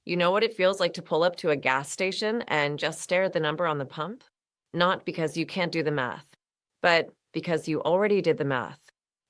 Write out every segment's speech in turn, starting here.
You know what it feels like to pull up to a gas station and just stare at the number on the pump? Not because you can't do the math, but because you already did the math.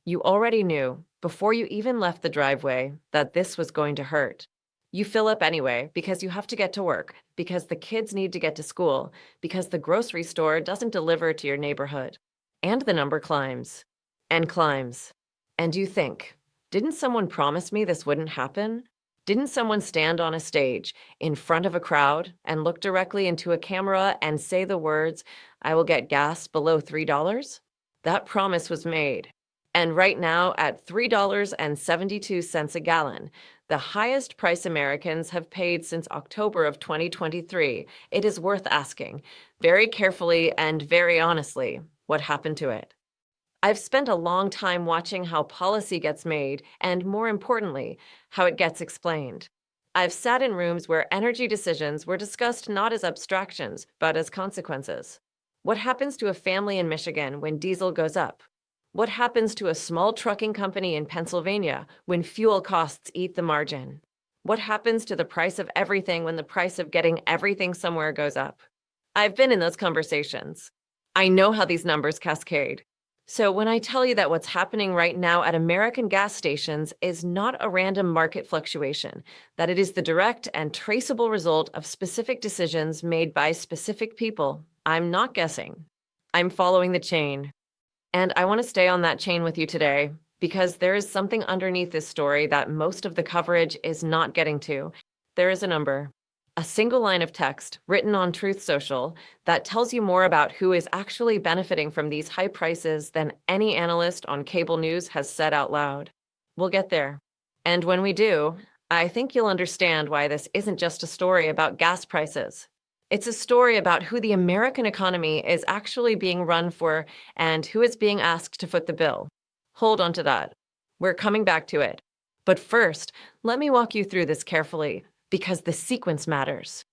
You already knew, before you even left the driveway, that this was going to hurt. You fill up anyway because you have to get to work, because the kids need to get to school, because the grocery store doesn't deliver to your neighborhood. And the number climbs and climbs. And you think, didn't someone promise me this wouldn't happen? Didn't someone stand on a stage in front of a crowd and look directly into a camera and say the words, I will get gas below $3? That promise was made. And right now, at $3.72 a gallon, the highest price Americans have paid since October of 2023, it is worth asking, very carefully and very honestly, what happened to it? I've spent a long time watching how policy gets made and, more importantly, how it gets explained. I've sat in rooms where energy decisions were discussed not as abstractions, but as consequences. What happens to a family in Michigan when diesel goes up? What happens to a small trucking company in Pennsylvania when fuel costs eat the margin? What happens to the price of everything when the price of getting everything somewhere goes up? I've been in those conversations. I know how these numbers cascade. So when I tell you that what's happening right now at American gas stations is not a random market fluctuation, that it is the direct and traceable result of specific decisions made by specific people, I'm not guessing. I'm following the chain. And I want to stay on that chain with you today because there is something underneath this story that most of the coverage is not getting to. There is a number. A single line of text written on Truth Social that tells you more about who is actually benefiting from these high prices than any analyst on cable news has said out loud. We'll get there. And when we do, I think you'll understand why this isn't just a story about gas prices. It's a story about who the American economy is actually being run for and who is being asked to foot the bill. Hold on to that. We're coming back to it. But first, let me walk you through this carefully because the sequence matters.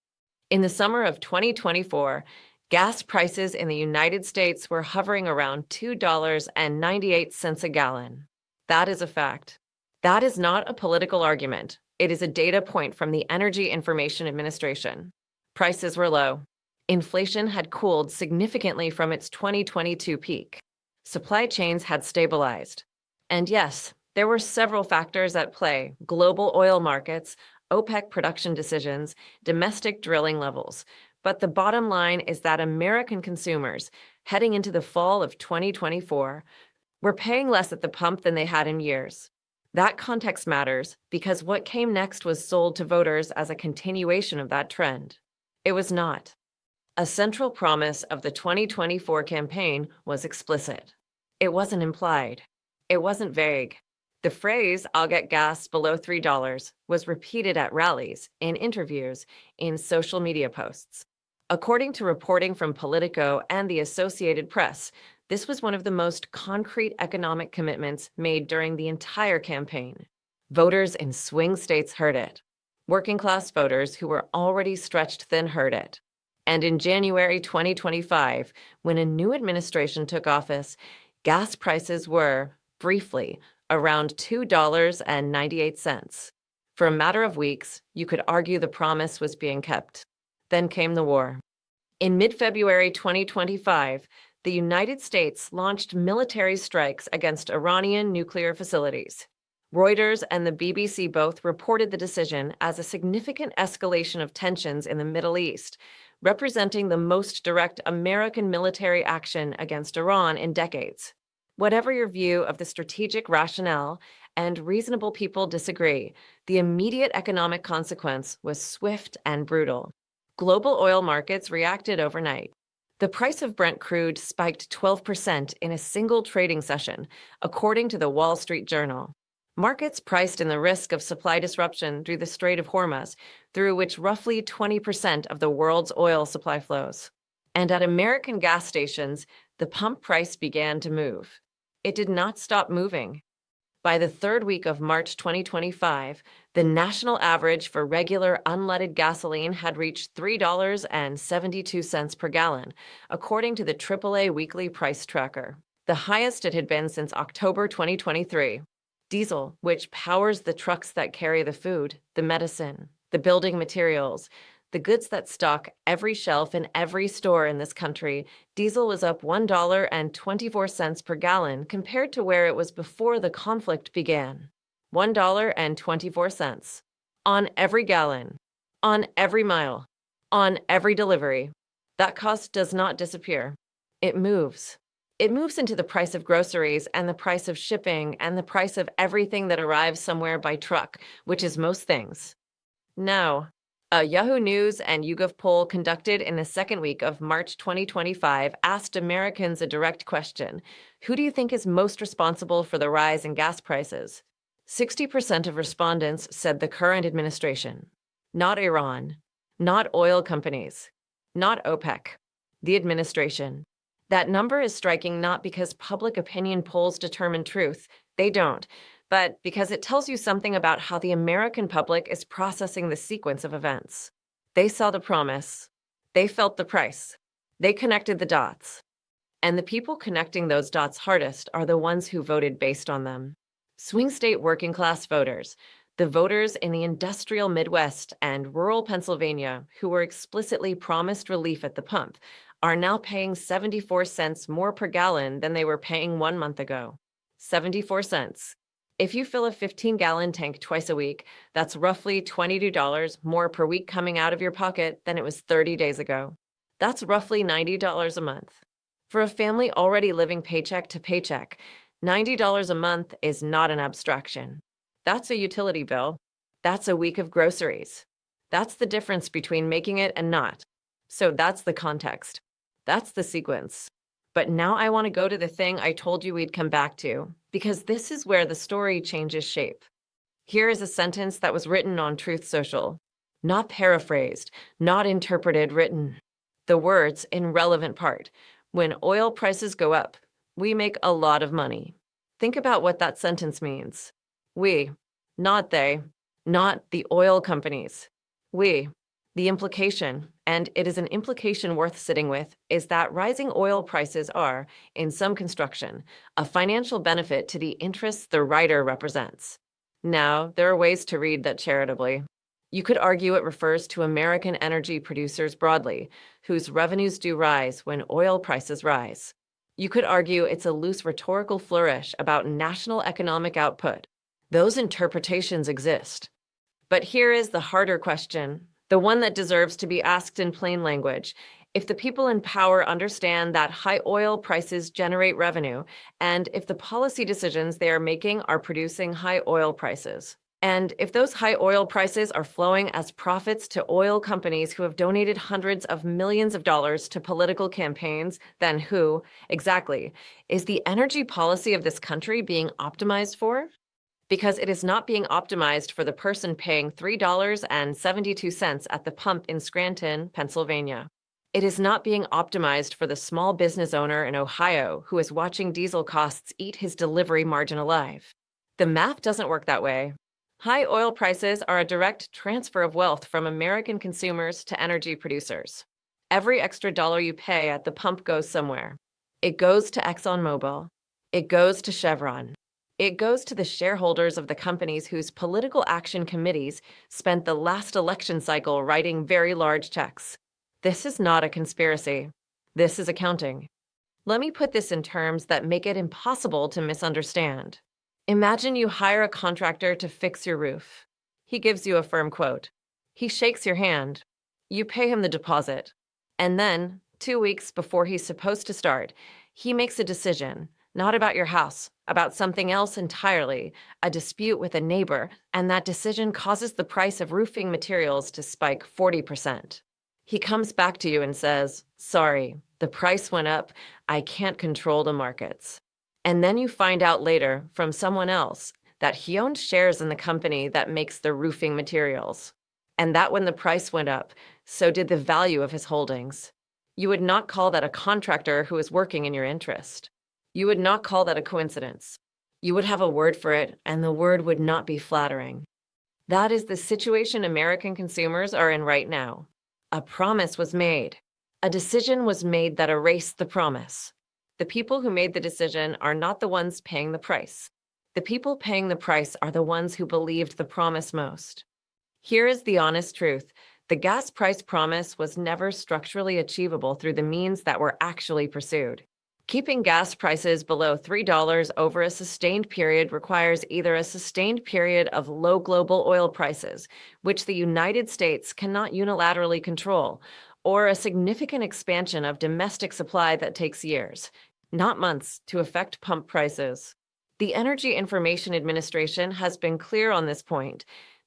In the summer of 2024, gas prices in the United States were hovering around $2.98 a gallon. That is a fact. That is not a political argument. It is a data point from the Energy Information Administration. Prices were low. Inflation had cooled significantly from its 2022 peak. Supply chains had stabilized. And yes, there were several factors at play: global oil markets, OPEC production decisions, domestic drilling levels. But the bottom line is that American consumers, heading into the fall of 2024, were paying less at the pump than they had in years. That context matters because what came next was sold to voters as a continuation of that trend. It was not. A central promise of the 2024 campaign was explicit. It wasn't implied. It wasn't vague. The phrase, I'll get gas below $3, was repeated at rallies, in interviews, in social media posts. According to reporting from Politico and the Associated Press, this was one of the most concrete economic commitments made during the entire campaign. Voters in swing states heard it. Working-class voters who were already stretched thin heard it. And in January 2025, when a new administration took office, gas prices were, briefly, around $2.98. For a matter of weeks, you could argue the promise was being kept. Then came the war. In mid-February 2025, the United States launched military strikes against Iranian nuclear facilities. Reuters and the BBC both reported the decision as a significant escalation of tensions in the Middle East, representing the most direct American military action against Iran in decades. Whatever your view of the strategic rationale, and reasonable people disagree, the immediate economic consequence was swift and brutal. Global oil markets reacted overnight. The price of Brent crude spiked 12% in a single trading session, according to the Wall Street Journal. Markets priced in the risk of supply disruption through the Strait of Hormuz, through which roughly 20% of the world's oil supply flows. And at American gas stations, the pump price began to move. It did not stop moving. By the third week of March 2025, the national average for regular unleaded gasoline had reached $3.72 per gallon, according to the AAA Weekly Price Tracker, the highest it had been since October 2023. Diesel, which powers the trucks that carry the food, the medicine, the building materials, the goods that stock every shelf in every store in this country, diesel was up $1.24 per gallon compared to where it was before the conflict began. $1.24. On every gallon, on every mile, on every delivery. That cost does not disappear. It moves. It moves into the price of groceries and the price of shipping and the price of everything that arrives somewhere by truck, which is most things. Now, a Yahoo News and YouGov poll conducted in the second week of March 2025 asked Americans a direct question. Who do you think is most responsible for the rise in gas prices? 60% of respondents said the current administration. Not Iran. Not oil companies. Not OPEC. The administration. That number is striking not because public opinion polls determine truth. They don't. But because it tells you something about how the American public is processing the sequence of events. They saw the promise. They felt the price. They connected the dots. And the people connecting those dots hardest are the ones who voted based on them. Swing state working class voters, the voters in the industrial Midwest and rural Pennsylvania who were explicitly promised relief at the pump, are now paying 74 cents more per gallon than they were paying 1 month ago. 74 cents. If you fill a 15-gallon tank twice a week, that's roughly $22 more per week coming out of your pocket than it was 30 days ago. That's roughly $90 a month. For a family already living paycheck to paycheck, $90 a month is not an abstraction. That's a utility bill. That's a week of groceries. That's the difference between making it and not. So that's the context. That's the sequence. But now I want to go to the thing I told you we'd come back to, because this is where the story changes shape. Here is a sentence that was written on Truth Social. Not paraphrased, not interpreted, written. The words in relevant part. When oil prices go up, we make a lot of money. Think about what that sentence means. We, not they, not the oil companies. We. The implication, and it is an implication worth sitting with, is that rising oil prices are, in some construction, a financial benefit to the interests the writer represents. Now, there are ways to read that charitably. You could argue it refers to American energy producers broadly, whose revenues do rise when oil prices rise. You could argue it's a loose rhetorical flourish about national economic output. Those interpretations exist. But here is the harder question, the one that deserves to be asked in plain language. If the people in power understand that high oil prices generate revenue, and if the policy decisions they are making are producing high oil prices, and if those high oil prices are flowing as profits to oil companies who have donated hundreds of millions of dollars to political campaigns, then who, exactly, is the energy policy of this country being optimized for? Because it is not being optimized for the person paying $3.72 at the pump in Scranton, Pennsylvania. It is not being optimized for the small business owner in Ohio who is watching diesel costs eat his delivery margin alive. The math doesn't work that way. High oil prices are a direct transfer of wealth from American consumers to energy producers. Every extra dollar you pay at the pump goes somewhere. It goes to ExxonMobil. It goes to Chevron. It goes to the shareholders of the companies whose political action committees spent the last election cycle writing very large checks. This is not a conspiracy. This is accounting. Let me put this in terms that make it impossible to misunderstand. Imagine you hire a contractor to fix your roof. He gives you a firm quote. He shakes your hand. You pay him the deposit. And then, 2 weeks before he's supposed to start, he makes a decision, not about your house, about something else entirely, a dispute with a neighbor, and that decision causes the price of roofing materials to spike 40%. He comes back to you and says, "Sorry, the price went up. I can't control the markets." And then you find out later from someone else that he owned shares in the company that makes the roofing materials. And that when the price went up, so did the value of his holdings. You would not call that a contractor who is working in your interest. You would not call that a coincidence. You would have a word for it, and the word would not be flattering. That is the situation American consumers are in right now. A promise was made. A decision was made that erased the promise. The people who made the decision are not the ones paying the price. The people paying the price are the ones who believed the promise most. Here is the honest truth. The gas price promise was never structurally achievable through the means that were actually pursued. Keeping gas prices below $3 over a sustained period requires either a sustained period of low global oil prices, which the United States cannot unilaterally control, or a significant expansion of domestic supply that takes years, not months, to affect pump prices. The Energy Information Administration has been clear on this point.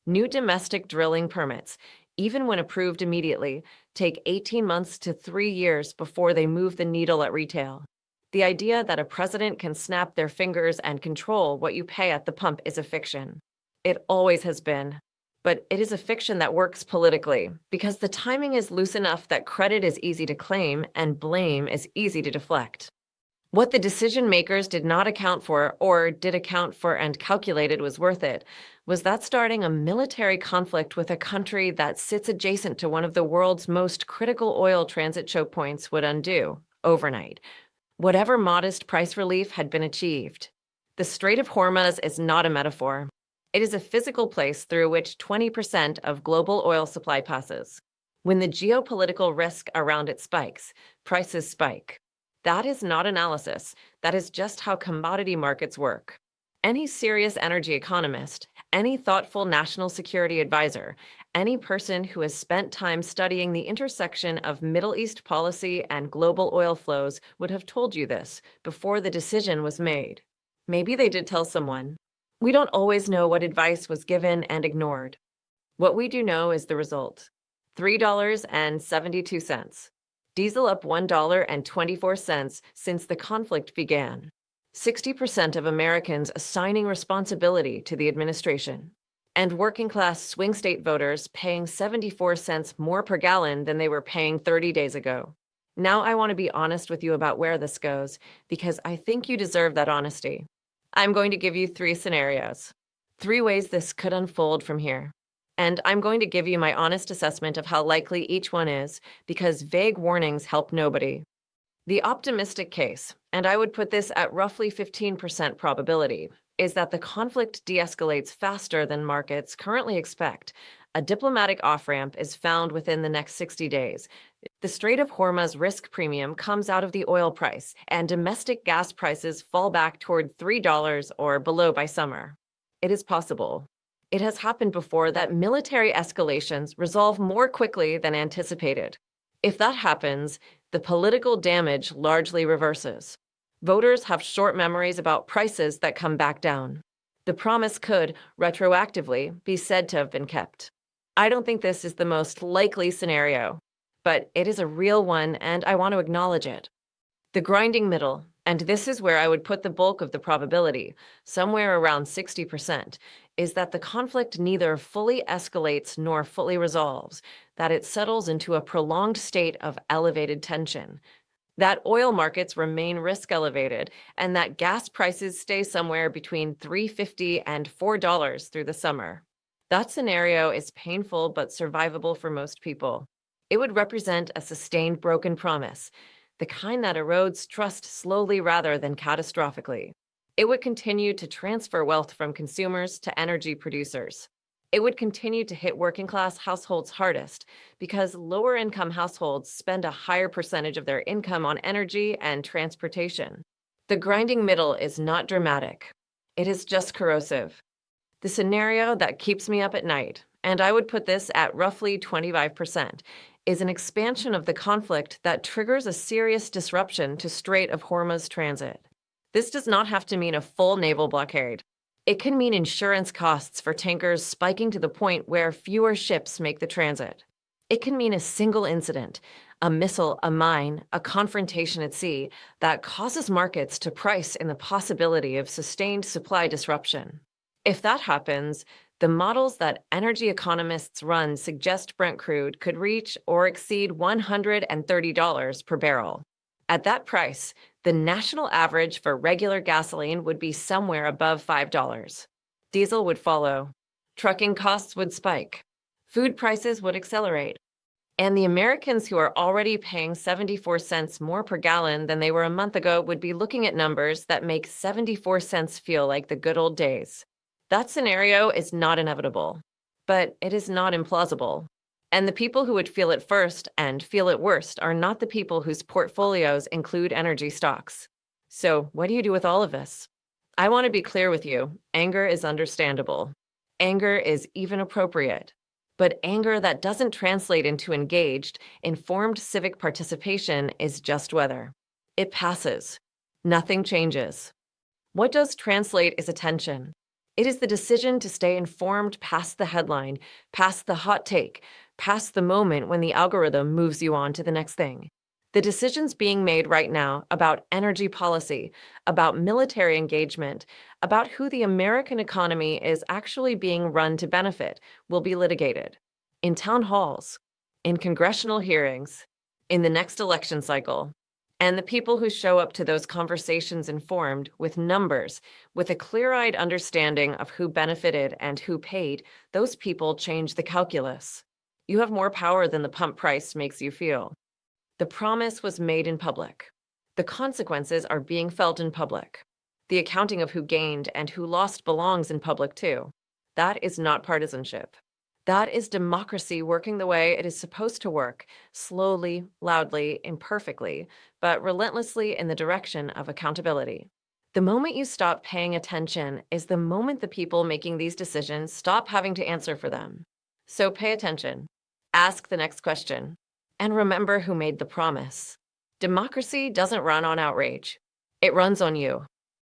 New domestic drilling permits, even when approved immediately, take 18 months to 3 years before they move the needle at retail. The idea that a president can snap their fingers and control what you pay at the pump is a fiction. It always has been. But it is a fiction that works politically because the timing is loose enough that credit is easy to claim and blame is easy to deflect. What the decision makers did not account for, or did account for and calculated was worth it, was that starting a military conflict with a country that sits adjacent to one of the world's most critical oil transit choke points would undo, overnight, whatever modest price relief had been achieved. The Strait of Hormuz is not a metaphor. It is a physical place through which 20% of global oil supply passes. When the geopolitical risk around it spikes, prices spike. That is not analysis. That is just how commodity markets work. Any serious energy economist, any thoughtful national security advisor, any person who has spent time studying the intersection of Middle East policy and global oil flows would have told you this before the decision was made. Maybe they did tell someone. We don't always know what advice was given and ignored. What we do know is the result. $3.72. Diesel up $1.24 since the conflict began. 60% of Americans assigning responsibility to the administration. And working-class swing state voters paying 74 cents more per gallon than they were paying 30 days ago. Now I want to be honest with you about where this goes, because I think you deserve that honesty. I'm going to give you 3 scenarios. 3 ways this could unfold from here. And I'm going to give you my honest assessment of how likely each one is, because vague warnings help nobody. The optimistic case, and I would put this at roughly 15% probability, is that the conflict de-escalates faster than markets currently expect. A diplomatic off-ramp is found within the next 60 days. The Strait of Hormuz risk premium comes out of the oil price, and domestic gas prices fall back toward $3 or below by summer. It is possible. It has happened before that military escalations resolve more quickly than anticipated. If that happens, the political damage largely reverses. Voters have short memories about prices that come back down. The promise could, retroactively, be said to have been kept. I don't think this is the most likely scenario, but it is a real one, and I want to acknowledge it. The grinding middle, and this is where I would put the bulk of the probability, somewhere around 60%, is that the conflict neither fully escalates nor fully resolves, that it settles into a prolonged state of elevated tension, that oil markets remain risk elevated, and that gas prices stay somewhere between $3.50 and $4 through the summer. That scenario is painful but survivable for most people. It would represent a sustained broken promise, the kind that erodes trust slowly rather than catastrophically. It would continue to transfer wealth from consumers to energy producers. It would continue to hit working-class households hardest because lower-income households spend a higher percentage of their income on energy and transportation. The grinding middle is not dramatic. It is just corrosive. The scenario that keeps me up at night, and I would put this at roughly 25%, is an expansion of the conflict that triggers a serious disruption to Strait of Hormuz transit. This does not have to mean a full naval blockade. It can mean insurance costs for tankers spiking to the point where fewer ships make the transit. It can mean a single incident, a missile, a mine, a confrontation at sea, that causes markets to price in the possibility of sustained supply disruption. If that happens, the models that energy economists run suggest Brent crude could reach or exceed $130 per barrel. At that price, the national average for regular gasoline would be somewhere above $5. Diesel would follow. Trucking costs would spike. Food prices would accelerate. And the Americans who are already paying 74 cents more per gallon than they were a month ago would be looking at numbers that make 74 cents feel like the good old days. That scenario is not inevitable, but it is not implausible. And the people who would feel it first and feel it worst are not the people whose portfolios include energy stocks. So, what do you do with all of this? I want to be clear with you. Anger is understandable. Anger is even appropriate. But anger that doesn't translate into engaged, informed civic participation is just weather. It passes. Nothing changes. What does translate is attention. It is the decision to stay informed past the headline, past the hot take, past the moment when the algorithm moves you on to the next thing. The decisions being made right now about energy policy, about military engagement, about who the American economy is actually being run to benefit will be litigated in town halls, in congressional hearings, in the next election cycle. And the people who show up to those conversations informed with numbers, with a clear-eyed understanding of who benefited and who paid, those people change the calculus. You have more power than the pump price makes you feel. The promise was made in public. The consequences are being felt in public. The accounting of who gained and who lost belongs in public too. That is not partisanship. That is democracy working the way it is supposed to work, slowly, loudly, imperfectly, but relentlessly in the direction of accountability. The moment you stop paying attention is the moment the people making these decisions stop having to answer for them. So pay attention. Ask the next question. And remember who made the promise. Democracy doesn't run on outrage. It runs on you.